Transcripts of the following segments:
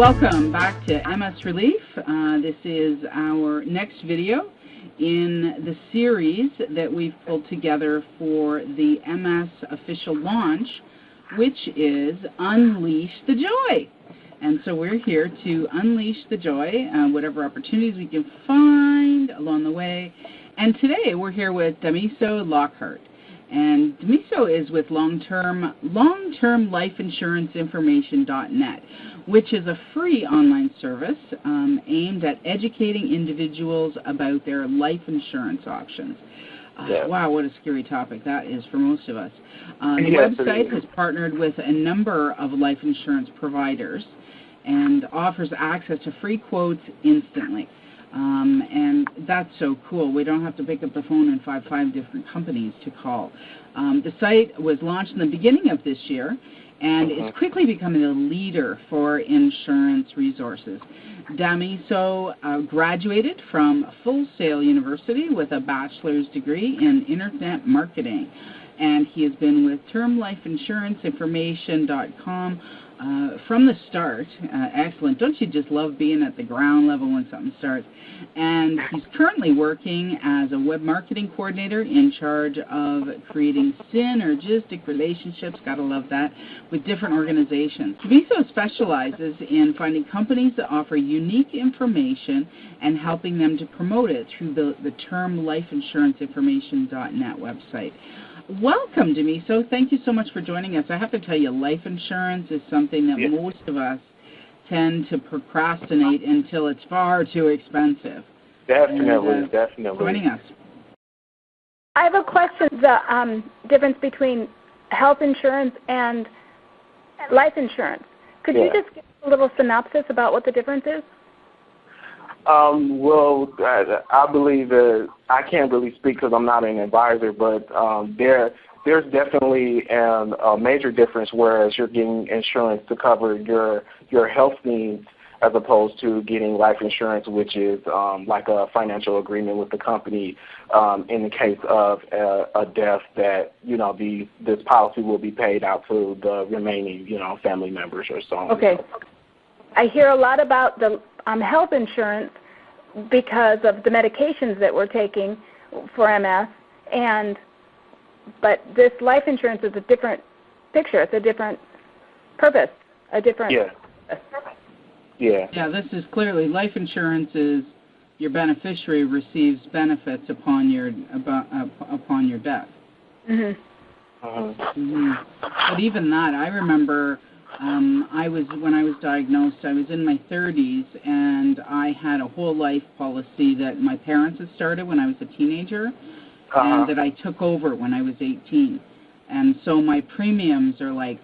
Welcome back to MS Relief. This is our next video in the series that we've pulled together for the MS official launch, which is Unleash the Joy. And so we're here to unleash the joy, whatever opportunities we can find along the way. And today we're here with Damiso Lockhart. And Damiso is with long-term life insurance information.net, which is a free online service aimed at educating individuals about their life insurance options. Wow, what a scary topic that is for most of us. The website has partnered with a number of life insurance providers and offers access to free quotes instantly. And that's so cool. We don't have to pick up the phone and five different companies to call. The site was launched in the beginning of this year, and it's quickly becoming a leader for insurance resources. Damiso graduated from Full Sail University with a bachelor's degree in Internet Marketing, and he has been with TermLifeInsuranceInformation.com from the start. Excellent. Don't you just love being at the ground level when something starts? And he's currently working as a web marketing coordinator in charge of creating synergistic relationships, gotta love that, with different organizations. Damiso specializes in finding companies that offer unique information and helping them to promote it through the TermLifeInsuranceInformation.net website. Welcome, Damiso. Thank you so much for joining us. I have to tell you, life insurance is something that most of us tend to procrastinate until it's far too expensive. Definitely. Joining us. I have a question, the difference between health insurance and life insurance. Could you just give a little synopsis about what the difference is? Well, I believe that I can't really speak because I'm not an advisor, but there's definitely a major difference, whereas you're getting insurance to cover your health needs as opposed to getting life insurance, which is like a financial agreement with the company in the case of a death that, this policy will be paid out to the remaining, family members or so on. Okay. I hear a lot about the health insurance because of the medications that we're taking for MS, but this life insurance is a different picture. It's a different purpose, a different purpose. Yeah, this is clearly life insurance is your beneficiary receives benefits upon your death. But even that, I remember when I was diagnosed, I was in my 30s, and I had a whole life policy that my parents had started when I was a teenager, and that I took over when I was 18. And so my premiums are like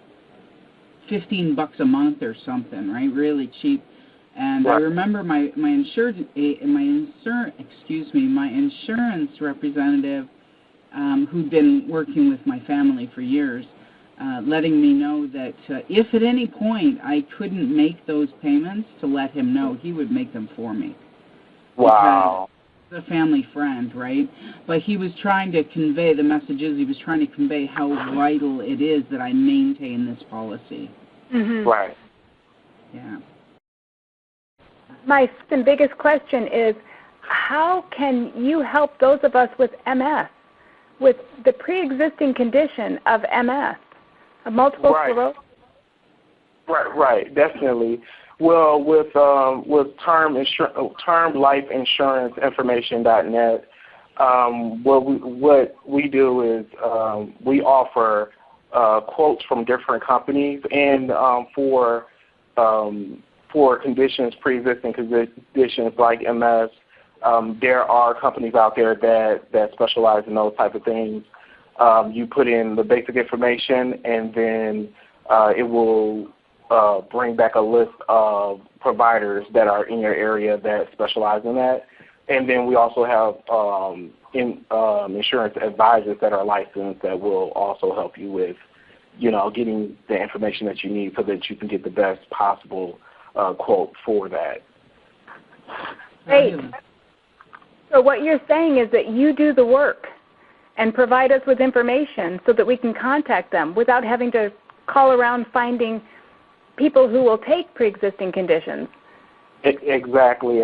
$15 a month or something, right? Really cheap. And I remember my insurance representative, who'd been working with my family for years, letting me know that if at any point I couldn't make those payments, to let him know he would make them for me. Wow. Because he's a family friend, right? But he was trying to convey the messages. He was trying to convey how vital it is that I maintain this policy. Right. Yeah. My biggest question is, how can you help those of us with MS, with the pre-existing condition of MS? Multiple sclerosis? Right, definitely. Well, with TermLifeInsuranceInformation.net, what we do is we offer quotes from different companies, and for conditions, pre-existing conditions like MS, there are companies out there that specialize in those type of things. You put in the basic information, and then it will bring back a list of providers that are in your area that specialize in that. And then we also have insurance advisors that are licensed that will also help you with, getting the information that you need so that you can get the best possible quote for that. Great. So what you're saying is that you do the work and provide us with information so that we can contact them without having to call around finding people who will take pre-existing conditions. Exactly.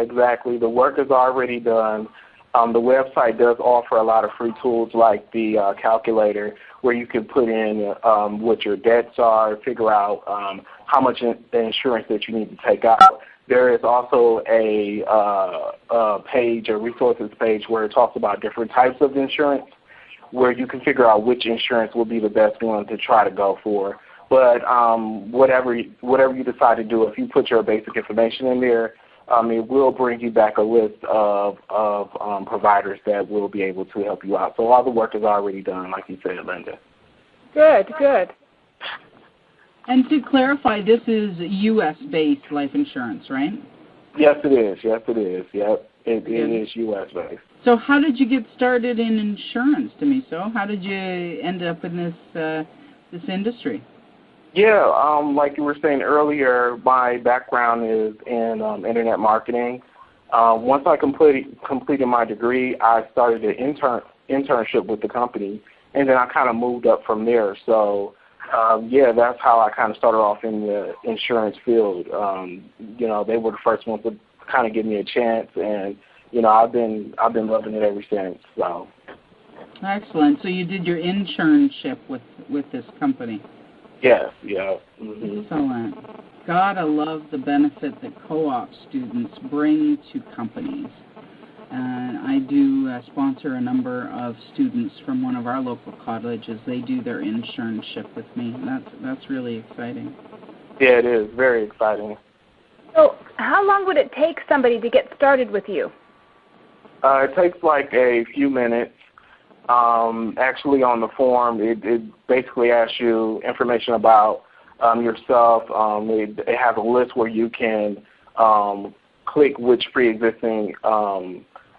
The work is already done. The website does offer a lot of free tools like the calculator, where you can put in what your debts are, figure out how much insurance that you need to take out. There is also a page, a resources page, where it talks about different types of insurance, where you can figure out which insurance will be the best one to try to go for. But whatever you decide to do, if you put your basic information in there, it will bring you back a list of providers that will be able to help you out. So all the work is already done, like you said, Linda. Good. And to clarify, this is U.S.-based life insurance, right? Yes, it is. Yep, it is U.S.-based. So how did you get started in insurance, Damiso? How did you end up in this industry? Yeah, like you were saying earlier, my background is in internet marketing. Once I completed my degree, I started an internship with the company, and then I kind of moved up from there. So, that's how I kind of started off in the insurance field. They were the first ones to kind of give me a chance, and I've been loving it ever since. So. Excellent. So you did your internship with this company. Yes, yeah. Mm-hmm. Excellent. Gotta love the benefit that co-op students bring to companies. And I do sponsor a number of students from one of our local colleges. They do their internship with me. That's really exciting. Yeah, it is. Very exciting. So how long would it take somebody to get started with you? It takes like a few minutes. Actually, on the form, it basically asks you information about yourself. It has a list where you can click which pre-existing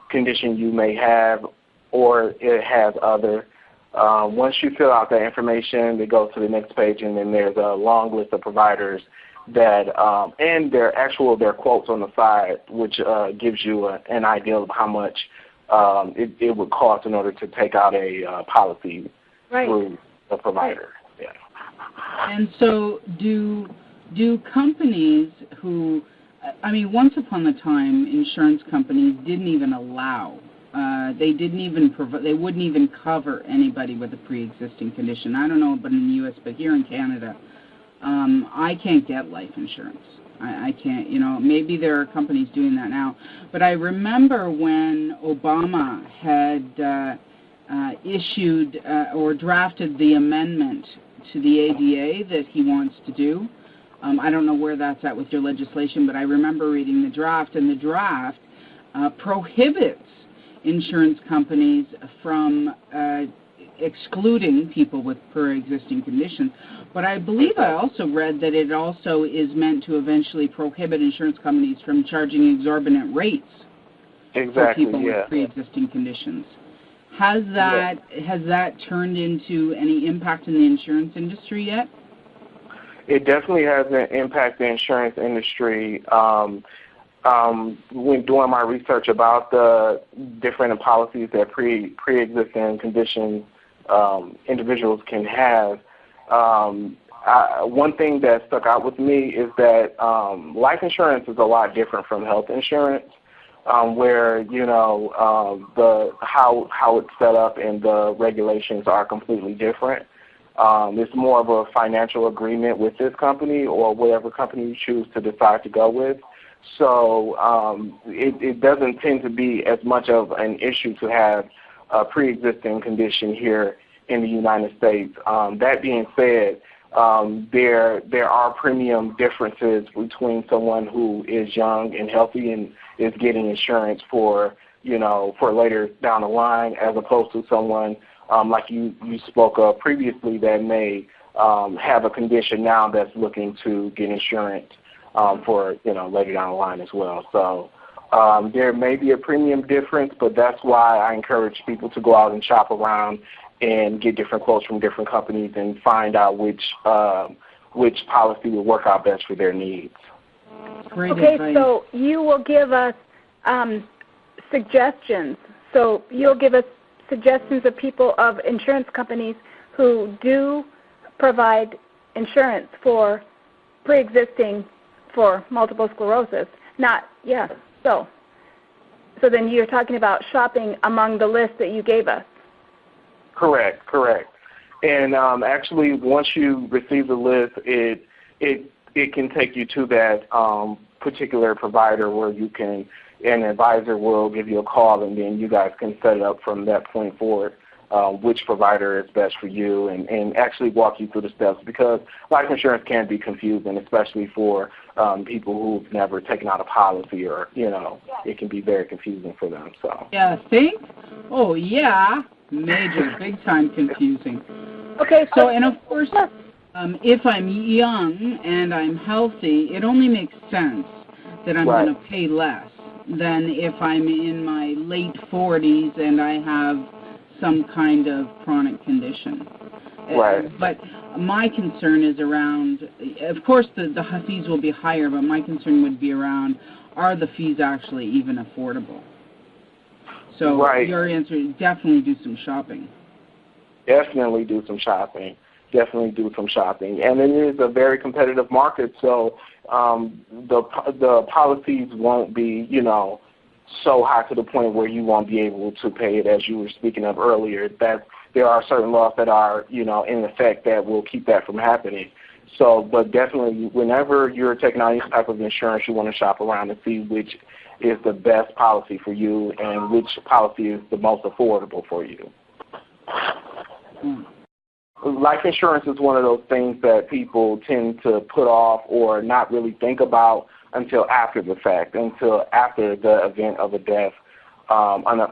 condition you may have, or it has other. Once you fill out that information, it goes to the next page, and then there's a long list of providers that, and their quotes on the side, which gives you an idea of how much it would cost in order to take out a policy through the provider. Yeah. And so do companies who, once upon a time, insurance companies didn't even allow, they wouldn't even cover anybody with a pre-existing condition. I don't know about in the U.S., but here in Canada, I can't get life insurance. I can't, maybe there are companies doing that now. But I remember when Obama had issued or drafted the amendment to the ADA that he wants to do. I don't know where that's at with your legislation, but I remember reading the draft, and the draft prohibits insurance companies from excluding people with pre-existing conditions. But I believe I also read that it also is meant to eventually prohibit insurance companies from charging exorbitant rates for people with pre-existing conditions. Has that turned into any impact in the insurance industry yet? It definitely has an impact in the insurance industry. When doing my research about the different policies that pre-existing condition individuals can have, one thing that stuck out with me is that life insurance is a lot different from health insurance, where how it's set up and the regulations are completely different. It's more of a financial agreement with this company or whatever company you choose to decide to go with. So it doesn't tend to be as much of an issue to have a pre-existing condition here in the United States. That being said, there are premium differences between someone who is young and healthy and is getting insurance for later down the line, as opposed to someone like you spoke of previously that may have a condition now that's looking to get insurance for later down the line as well. So there may be a premium difference, but that's why I encourage people to go out and shop around and get different quotes from different companies and find out which policy will work out best for their needs. Great advice. So you will give us suggestions. So you'll give us suggestions of insurance companies who do provide insurance for pre-existing for multiple sclerosis. Not, yeah, so then you're talking about shopping among the list that you gave us. Correct, correct. And actually, once you receive the list, it can take you to that particular provider where you can, an advisor will give you a call, and then you guys can set it up from that point forward, which provider is best for you, and actually walk you through the steps, because life insurance can be confusing, especially for people who've never taken out a policy, or, you know, it can be very confusing for them. So. Yeah, think? Oh, yeah. Major, big time confusing. Okay, so and of course, if I'm young and I'm healthy, it only makes sense that I'm going to pay less than if I'm in my late 40s and I have some kind of chronic condition. Right. But my concern is around, of course the fees will be higher, but my concern would be around, are the fees actually even affordable? So your answer is definitely do some shopping. Definitely do some shopping. Definitely do some shopping. And it is a very competitive market, so the policies won't be, you know, so high to the point where you won't be able to pay it, as you were speaking of earlier. That there are certain laws that are, you know, in effect that will keep that from happening. So, but definitely, whenever you're taking out any type of insurance, you want to shop around and see which is the best policy for you and which policy is the most affordable for you. Life insurance is one of those things that people tend to put off or not really think about until after the fact, until after the event of a death,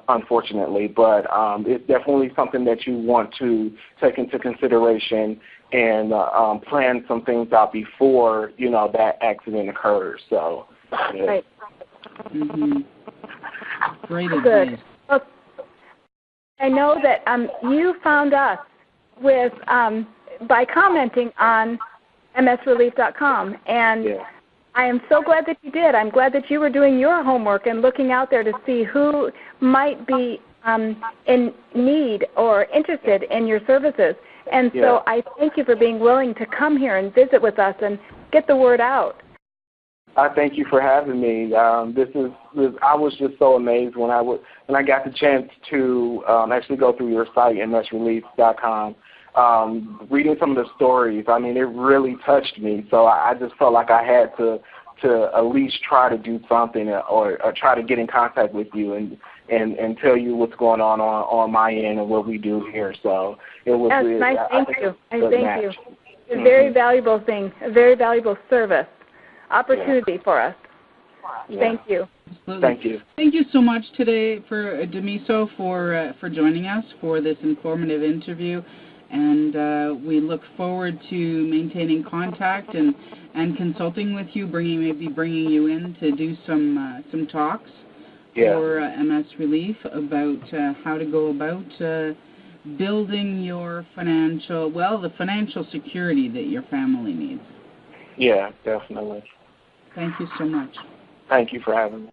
unfortunately. But it's definitely something that you want to take into consideration and plan some things out before, you know, that accident occurs. So, yeah. Right. Great advice. Good. Well, I know that you found us with by commenting on msrelief.com, and I am so glad that you did. I'm glad that you were doing your homework and looking out there to see who might be in need or interested in your services. And so I thank you for being willing to come here and visit with us and get the word out. I thank you for having me. I was just so amazed when I got the chance to actually go through your site, msrelief.com, reading some of the stories. I mean, it really touched me. So I just felt like I had to at least try to do something or try to get in contact with you and tell you what's going on my end and what we do here. So it was nice. Thank you. Thank you. It's a very valuable thing, a very valuable service. Opportunity for us. Thank you. Absolutely. Thank you. Thank you so much today for Damiso for joining us for this informative interview, and we look forward to maintaining contact and consulting with you, maybe bringing you in to do some talks for MS Relief about how to go about building your the financial security that your family needs. Yeah, definitely. Thank you so much. Thank you for having me.